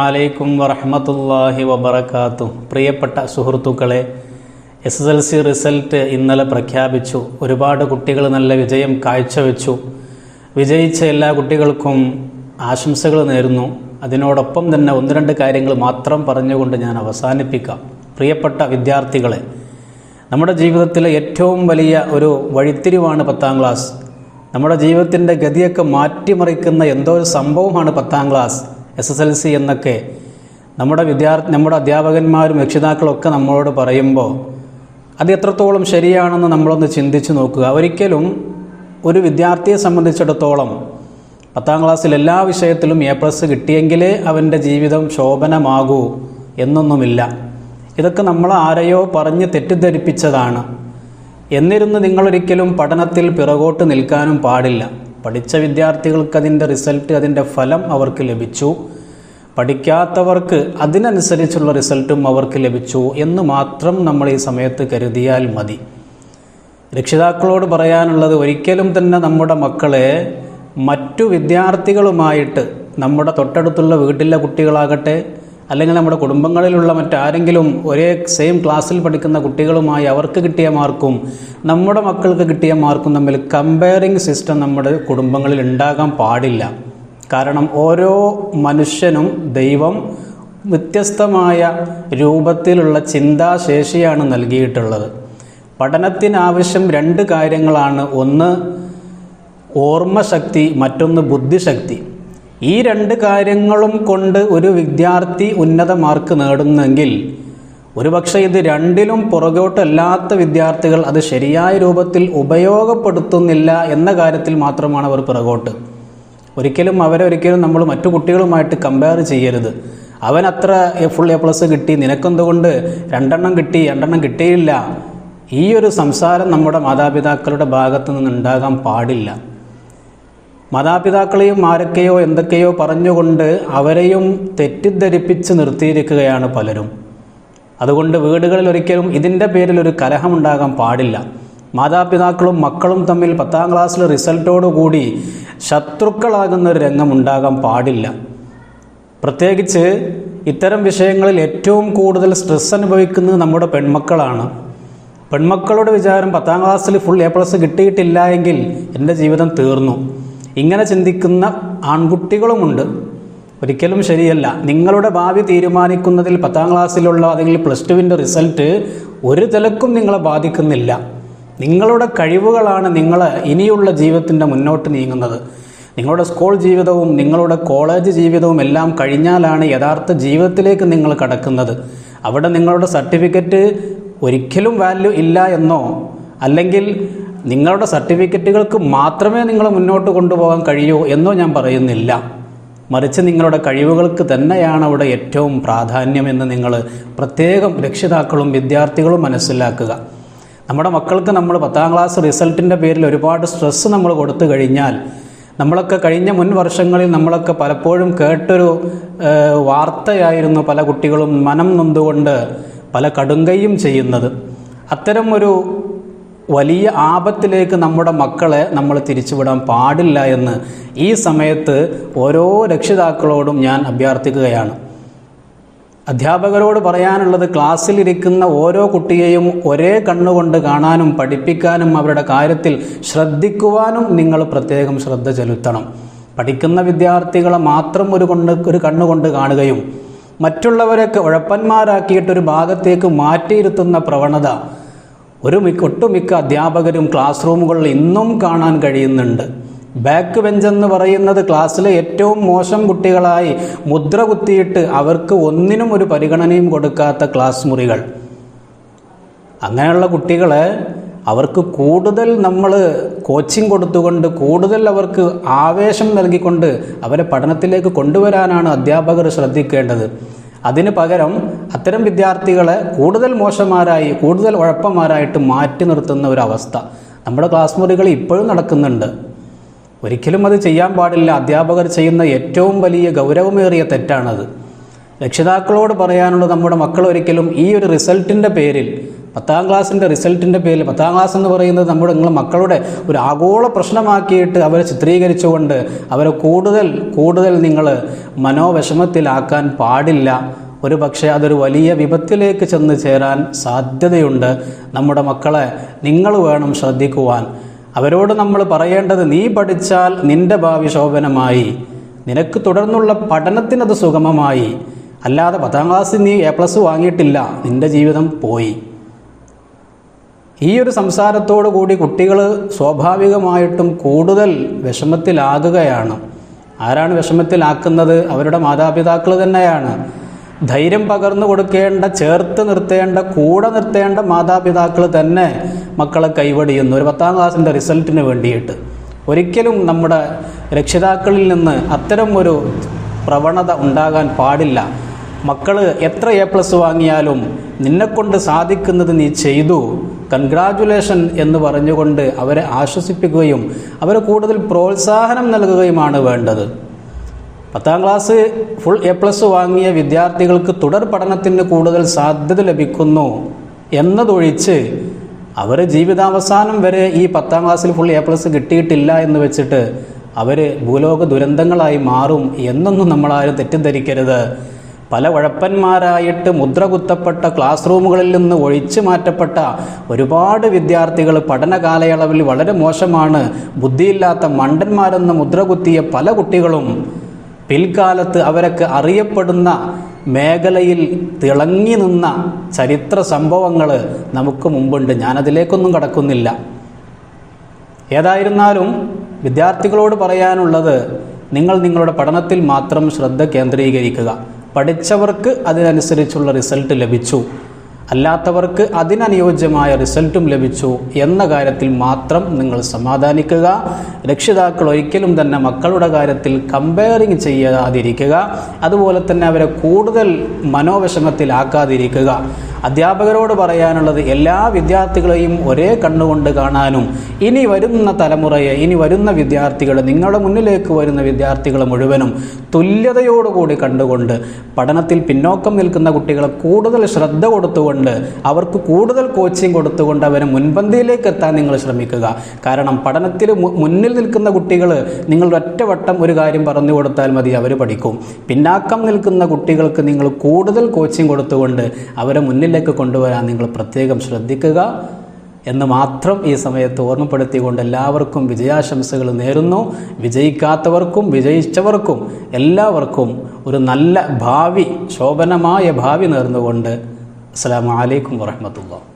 അലൈക്കും വറഹ്മത്തുള്ളാഹി വബറകാതുഹു. പ്രിയപ്പെട്ട സുഹൃത്തുക്കളെ, SSLC റിസൾട്ട് ഇന്നലെ പ്രഖ്യാപിച്ചു. ഒരുപാട് കുട്ടികൾ നല്ല വിജയം കാഴ്ചവെച്ചു. വിജയിച്ച എല്ലാ കുട്ടികൾക്കും ആശംസകൾ നേരുന്നു. അതിനോടൊപ്പം തന്നെ ഒന്ന് രണ്ട് കാര്യങ്ങൾ മാത്രം പറഞ്ഞുകൊണ്ട് ഞാൻ അവസാനിപ്പിക്കാം. പ്രിയപ്പെട്ട വിദ്യാർത്ഥികളെ, നമ്മുടെ ജീവിതത്തിലെ ഏറ്റവും വലിയ ഒരു വഴിത്തിരിവാണ് 10ാം ക്ലാസ്. നമ്മുടെ ജീവിതത്തിൻ്റെ ഗതിയൊക്കെ മാറ്റിമറിക്കുന്ന എന്തോ ഒരു സംഭവമാണ് 10ാം ക്ലാസ്, SSLC എന്നൊക്കെ നമ്മുടെ അധ്യാപകന്മാരും രക്ഷിതാക്കളൊക്കെ നമ്മളോട് പറയുമ്പോൾ അത് എത്രത്തോളം ശരിയാണെന്ന് നമ്മളൊന്ന് ചിന്തിച്ച് നോക്കുക. ഒരിക്കലും ഒരു വിദ്യാർത്ഥിയെ സംബന്ധിച്ചിടത്തോളം 10ാം ക്ലാസ്സിൽ എല്ലാ വിഷയത്തിലും A+ കിട്ടിയെങ്കിലേ അവൻ്റെ ജീവിതം ശോഭനമാകൂ എന്നൊന്നുമില്ല. ഇതൊക്കെ നമ്മൾ ആരെയോ പറഞ്ഞ് തെറ്റിദ്ധരിപ്പിച്ചതാണ്. എന്നിരുന്ന് നിങ്ങളൊരിക്കലും പഠനത്തിൽ പിറകോട്ട് നിൽക്കാനും പാടില്ല. പഠിച്ച വിദ്യാർത്ഥികൾക്ക് അതിൻ്റെ റിസൾട്ട്, അതിൻ്റെ ഫലം അവർക്ക് ലഭിച്ചു. പഠിക്കാത്തവർക്ക് അതിനനുസരിച്ചുള്ള റിസൾട്ടും അവർക്ക് ലഭിച്ചു എന്ന് മാത്രം നമ്മൾ ഈ സമയത്ത് കരുതിയാൽ മതി. രക്ഷിതാക്കളോട് പറയാനുള്ളത്, ഒരിക്കലും തന്നെ നമ്മുടെ മക്കളെ മറ്റു വിദ്യാർത്ഥികളുമായിട്ട്, നമ്മുടെ തൊട്ടടുത്തുള്ള വീട്ടിലെ കുട്ടികളാകട്ടെ അല്ലെങ്കിൽ നമ്മുടെ കുടുംബങ്ങളിലുള്ള മറ്റാരെങ്കിലും ഒരേ സെയിം ക്ലാസ്സിൽ പഠിക്കുന്ന കുട്ടികളുമായി അവർക്ക് കിട്ടിയ മാർക്കും നമ്മുടെ മക്കൾക്ക് കിട്ടിയ മാർക്കും തമ്മിൽ കമ്പയറിംഗ് സിസ്റ്റം നമ്മുടെ കുടുംബങ്ങളിൽ ഉണ്ടാകാൻ പാടില്ല. കാരണം ഓരോ മനുഷ്യനും ദൈവം വ്യത്യസ്തമായ രൂപത്തിലുള്ള ചിന്താശേഷിയാണ് നൽകിയിട്ടുള്ളത്. പഠനത്തിനാവശ്യം 2 കാര്യങ്ങളാണ്. ഒന്ന് ഓർമ്മശക്തി, മറ്റൊന്ന് ബുദ്ധിശക്തി. ഈ 2 കാര്യങ്ങളും കൊണ്ട് ഒരു വിദ്യാർത്ഥി ഉന്നത മാർക്ക് നേടുന്നെങ്കിൽ, ഒരുപക്ഷെ ഇത് 2ലും പുറകോട്ടല്ലാത്ത വിദ്യാർത്ഥികൾ അത് ശരിയായ രൂപത്തിൽ ഉപയോഗപ്പെടുത്തുന്നില്ല എന്ന കാര്യത്തിൽ മാത്രമാണ് അവർ പുറകോട്ട്. ഒരിക്കലും നമ്മൾ മറ്റു കുട്ടികളുമായിട്ട് കമ്പയർ ചെയ്യരുത്. അവൻ അത്ര ഫുൾ A+ കിട്ടി, നിനക്കെന്തുകൊണ്ട് 2 കിട്ടി, 2 കിട്ടിയില്ല. ഈ ഒരു സംസാരം നമ്മുടെ മാതാപിതാക്കളുടെ ഭാഗത്തു നിന്നുണ്ടാകാൻ പാടില്ല. മാതാപിതാക്കളെയും ആരൊക്കെയോ എന്തൊക്കെയോ പറഞ്ഞുകൊണ്ട് അവരെയും തെറ്റിദ്ധരിപ്പിച്ച് നിർത്തിയിരിക്കുകയാണ് പലരും. അതുകൊണ്ട് വീടുകളിൽ ഒരിക്കലും ഇതിൻ്റെ പേരിൽ ഒരു കലഹമുണ്ടാകാൻ പാടില്ല. മാതാപിതാക്കളും മക്കളും തമ്മിൽ 10ാം ക്ലാസ്സിലെ റിസൾട്ടോടുകൂടി ശത്രുക്കളാകുന്ന ഒരു രംഗം ഉണ്ടാകാൻ പാടില്ല. പ്രത്യേകിച്ച് ഇത്തരം വിഷയങ്ങളിൽ ഏറ്റവും കൂടുതൽ സ്ട്രെസ് അനുഭവിക്കുന്നത് നമ്മുടെ പെൺമക്കളാണ്. പെൺമക്കളുടെ വിചാരം 10ാം ക്ലാസ്സിൽ ഫുൾ A+ കിട്ടിയിട്ടില്ല എങ്കിൽ എൻ്റെ ജീവിതം തീർന്നു. ഇങ്ങനെ ചിന്തിക്കുന്ന ആൺകുട്ടികളുമുണ്ട്. ഒരിക്കലും ശരിയല്ല. നിങ്ങളുടെ ഭാവി തീരുമാനിക്കുന്നതിൽ 10ാം ക്ലാസ്സിലുള്ള അല്ലെങ്കിൽ +2വിൻ്റെ റിസൾട്ട് ഒരു തലക്കും നിങ്ങളെ ബാധിക്കുന്നില്ല. നിങ്ങളുടെ കഴിവുകളാണ് നിങ്ങൾ ഇനിയുള്ള ജീവിതത്തിൻ്റെ മുന്നോട്ട് നീങ്ങുന്നത്. നിങ്ങളുടെ സ്കൂൾ ജീവിതവും നിങ്ങളുടെ കോളേജ് ജീവിതവും എല്ലാം കഴിഞ്ഞാലാണ് യഥാർത്ഥ ജീവിതത്തിലേക്ക് നിങ്ങൾ കടക്കുന്നത്. അവിടെ നിങ്ങളുടെ സർട്ടിഫിക്കറ്റ് ഒരിക്കലും വാല്യൂ ഇല്ല എന്നോ അല്ലെങ്കിൽ നിങ്ങളുടെ സർട്ടിഫിക്കറ്റുകൾക്ക് മാത്രമേ നിങ്ങളെ മുന്നോട്ട് കൊണ്ടുപോകാൻ കഴിയൂ എന്നോ ഞാൻ പറയുന്നില്ല. മറിച്ച് നിങ്ങളുടെ കഴിവുകൾക്ക് തന്നെയാണ് അവിടെ ഏറ്റവും പ്രാധാന്യമെന്ന് നിങ്ങൾ പ്രത്യേകം രക്ഷിതാക്കളും വിദ്യാർത്ഥികളും മനസ്സിലാക്കുക. നമ്മുടെ മക്കൾക്ക് നമ്മൾ 10ാം ക്ലാസ് റിസൾട്ടിൻ്റെ പേരിൽ ഒരുപാട് സ്ട്രെസ്സ് നമ്മൾ കൊടുത്തു കഴിഞ്ഞാൽ, നമ്മളൊക്കെ കഴിഞ്ഞ മുൻ വർഷങ്ങളിൽ നമ്മളൊക്കെ പലപ്പോഴും കേട്ടൊരു വാർത്തയായിരുന്നു പല കുട്ടികളും മനം നൊന്തുകൊണ്ട് പല കടുങ്കയും ചെയ്യുന്നത്. അത്തരം ഒരു വലിയ ആപത്തിലേക്ക് നമ്മുടെ മക്കളെ നമ്മൾ തിരിച്ചുവിടാൻ പാടില്ല എന്ന് ഈ സമയത്ത് ഓരോ രക്ഷിതാക്കളോടും ഞാൻ അഭ്യർത്ഥിക്കുകയാണ്. അധ്യാപകരോട് പറയാനുള്ളത്, ക്ലാസ്സിലിരിക്കുന്ന ഓരോ കുട്ടിയെയും ഒരേ കണ്ണുകൊണ്ട് കാണാനും പഠിപ്പിക്കാനും അവരുടെ കാര്യത്തിൽ ശ്രദ്ധിക്കുവാനും നിങ്ങൾ പ്രത്യേകം ശ്രദ്ധ ചെലുത്തണം. പഠിക്കുന്ന വിദ്യാർത്ഥികളെ മാത്രം ഒരു കണ്ണുകൊണ്ട് കാണുകയും മറ്റുള്ളവരൊക്കെ ഉഴപ്പന്മാരാക്കിയിട്ടൊരു ഭാഗത്തേക്ക് മാറ്റിയിരുത്തുന്ന പ്രവണത ഒട്ടുമിക്ക അധ്യാപകരും ക്ലാസ് റൂമുകളിൽ ഇന്നും കാണാൻ കഴിയുന്നുണ്ട്. ബാക്ക് ബെഞ്ചെന്ന് പറയുന്നത് ക്ലാസ്സിലെ ഏറ്റവും മോശം കുട്ടികളായി മുദ്ര കുത്തിയിട്ട് അവർക്ക് ഒന്നിനും ഒരു പരിഗണനയും കൊടുക്കാത്ത ക്ലാസ് മുറികൾ. അങ്ങനെയുള്ള കുട്ടികളെ അവർക്ക് കൂടുതൽ നമ്മൾ കോച്ചിങ് കൊടുത്തുകൊണ്ട് കൂടുതൽ അവർക്ക് ആവേശം നൽകിക്കൊണ്ട് അവരെ പഠനത്തിലേക്ക് കൊണ്ടുവരാനാണ് അധ്യാപകർ ശ്രദ്ധിക്കേണ്ടത്. അതിന് പകരം അത്തരം വിദ്യാർത്ഥികളെ കൂടുതൽ മോശമാരായി, കൂടുതൽ ഉഴപ്പന്മാരായിട്ട് മാറ്റി നിർത്തുന്ന ഒരവസ്ഥ നമ്മുടെ ക്ലാസ് മുറികളിൽ ഇപ്പോഴും നടക്കുന്നുണ്ട്. ഒരിക്കലും അത് ചെയ്യാൻ പാടില്ല. അധ്യാപകർ ചെയ്യുന്ന ഏറ്റവും വലിയ ഗൗരവമേറിയ തെറ്റാണത്. രക്ഷിതാക്കളോട് പറയാനുള്ളത്, നമ്മുടെ മക്കൾ ഒരിക്കലും ഈ ഒരു റിസൾട്ടിൻ്റെ പേരിൽ 10ാം ക്ലാസ്സിൻ്റെ റിസൾട്ടിൻ്റെ പേരിൽ 10ാം ക്ലാസ് എന്ന് പറയുന്നത് നിങ്ങളുടെ മക്കളുടെ ഒരു ആഗോള പ്രശ്നമാക്കിയിട്ട് അവരെ ചിത്രീകരിച്ചുകൊണ്ട് അവരെ കൂടുതൽ നിങ്ങൾ മനോവിഷമത്തിലാക്കാൻ പാടില്ല. ഒരു പക്ഷേ അതൊരു വലിയ വിപത്തിലേക്ക് ചെന്ന് ചേരാൻ സാധ്യതയുണ്ട്. നമ്മുടെ മക്കളെ നിങ്ങൾ വേണം ശ്രദ്ധിക്കുവാൻ. അവരോട് നമ്മൾ പറയേണ്ടത്, നീ പഠിച്ചാൽ നിന്റെ ഭാവി ശോഭനമായി, നിനക്ക് തുടർന്നുള്ള പഠനത്തിനത് സുഗമമായി. അല്ലാതെ 10ാം ക്ലാസ്സിൽ നീ A+ വാങ്ങിയിട്ടില്ല, നിന്റെ ജീവിതം പോയി. ഈ ഒരു സംസാരത്തോടു കൂടി കുട്ടികൾ സ്വാഭാവികമായിട്ടും കൂടുതൽ വിഷമത്തിലാകുകയാണ്. ആരാണ് വിഷമത്തിലാക്കുന്നത്? അവരുടെ മാതാപിതാക്കൾ തന്നെയാണ്. ധൈര്യം പകർന്നു കൊടുക്കേണ്ട, ചേർത്ത് നിർത്തേണ്ട, കൂടെ നിർത്തേണ്ട മാതാപിതാക്കൾ തന്നെ മക്കളെ കൈവടിയുന്നു ഒരു 10ാം ക്ലാസ്സിൻ്റെ റിസൾട്ടിന് വേണ്ടിയിട്ട്. ഒരിക്കലും നമ്മുടെ രക്ഷിതാക്കളിൽ നിന്ന് അത്തരം ഒരു പ്രവണത ഉണ്ടാകാൻ പാടില്ല. മക്കൾ എത്ര A+ വാങ്ങിയാലും നിന്നെക്കൊണ്ട് സാധിക്കുന്നത് നീ ചെയ്തു, കൺഗ്രാജുലേഷൻ എന്ന് പറഞ്ഞുകൊണ്ട് അവരെ ആശ്വസിപ്പിക്കുകയും അവരെ കൂടുതൽ പ്രോത്സാഹനം നൽകുകയുമാണ് വേണ്ടത്. 10ാം ക്ലാസ് ഫുൾ A+ വാങ്ങിയ വിദ്യാർത്ഥികൾക്ക് തുടർ പഠനത്തിന് കൂടുതൽ സാധ്യത ലഭിക്കുന്നു എന്നതൊഴിച്ച് അവർ ജീവിതാവസാനം വരെ ഈ 10ാം ക്ലാസ്സിൽ ഫുൾ A+ കിട്ടിയിട്ടില്ല എന്ന് വെച്ചിട്ട് അവർ ഭൂലോക ദുരന്തങ്ങളായി മാറും എന്നൊന്നും നമ്മളാരും തെറ്റിദ്ധരിക്കരുത്. പല ഉഴപ്പന്മാരായിട്ട് മുദ്ര കുത്തപ്പെട്ട ക്ലാസ് റൂമുകളിൽ നിന്ന് ഒഴിച്ചു മാറ്റപ്പെട്ട ഒരുപാട് വിദ്യാർത്ഥികൾ പഠന കാലയളവിൽ വളരെ മോശമാണ്, ബുദ്ധിയില്ലാത്ത മണ്ടന്മാരെന്ന് മുദ്ര കുത്തിയ പല കുട്ടികളും പിൽക്കാലത്ത് അവരൊക്കെ അറിയപ്പെടുന്ന മേഖലയിൽ തിളങ്ങി നിന്ന ചരിത്ര സംഭവങ്ങൾ നമുക്ക് മുമ്പുണ്ട്. ഞാനതിലേക്കൊന്നും കടക്കുന്നില്ല. ഏതായിരുന്നാലും വിദ്യാർത്ഥികളോട് പറയാനുള്ളത്, നിങ്ങൾ നിങ്ങളുടെ പഠനത്തിൽ മാത്രം ശ്രദ്ധ കേന്ദ്രീകരിക്കുക. പഠിച്ചവർക്ക് അതിനനുസരിച്ചുള്ള റിസൾട്ട് ലഭിച്ചു, അല്ലാത്തവർക്ക് അതിനനുയോജ്യമായ റിസൾട്ടും ലഭിച്ചു എന്ന കാര്യത്തിൽ മാത്രം നിങ്ങൾ സമാധാനിക്കുക. രക്ഷിതാക്കൾ ഒരിക്കലും തന്നെ മക്കളുടെ കാര്യത്തിൽ കമ്പയറിങ് ചെയ്യാതിരിക്കുക. അതുപോലെ തന്നെ അവരെ കൂടുതൽ മനോവിഷമത്തിലാക്കാതിരിക്കുക. അധ്യാപകരോട് പറയാനുള്ളത്, എല്ലാ വിദ്യാർത്ഥികളെയും ഒരേ കണ്ണുകൊണ്ട് കാണാനും ഇനി വരുന്ന തലമുറയെ, ഇനി വരുന്ന വിദ്യാർത്ഥികളെ, നിങ്ങളുടെ മുന്നിലേക്ക് വരുന്ന വിദ്യാർത്ഥികളെ മുഴുവനും തുല്യതയോടുകൂടി കണ്ടുകൊണ്ട് പഠനത്തിൽ പിന്നോക്കം നിൽക്കുന്ന കുട്ടികളെ കൂടുതൽ ശ്രദ്ധ കൊടുത്തുകൊണ്ട് അവർക്ക് കൂടുതൽ കോച്ചിങ് കൊടുത്തുകൊണ്ട് അവരെ മുൻപന്തിയിലേക്ക് എത്താൻ നിങ്ങൾ ശ്രമിക്കുക. കാരണം പഠനത്തിൽ മുന്നിൽ നിൽക്കുന്ന കുട്ടികൾ നിങ്ങൾ ഒറ്റവട്ടം ഒരു കാര്യം പറഞ്ഞു കൊടുത്താൽ മതി, അവർ പഠിക്കും. പിന്നാക്കം നിൽക്കുന്ന കുട്ടികൾക്ക് നിങ്ങൾ കൂടുതൽ കോച്ചിങ് കൊടുത്തുകൊണ്ട് അവരെ മുന്നിലേക്ക് കൊണ്ടുവരാൻ നിങ്ങൾ പ്രത്യേകം ശ്രദ്ധിക്കുക എന്ന് മാത്രം ഈ സമയത്ത് ഓർമ്മപ്പെടുത്തിക്കൊണ്ട് എല്ലാവർക്കും വിജയാശംസകൾ നേരുന്നു. വിജയിക്കാത്തവർക്കും വിജയിച്ചവർക്കും എല്ലാവർക്കും ഒരു നല്ല ഭാവി, ശോഭനമായ ഭാവി നേർന്നുകൊണ്ട് അസ്സലാമു അലൈക്കും വറഹ്മത്തുള്ളാഹി.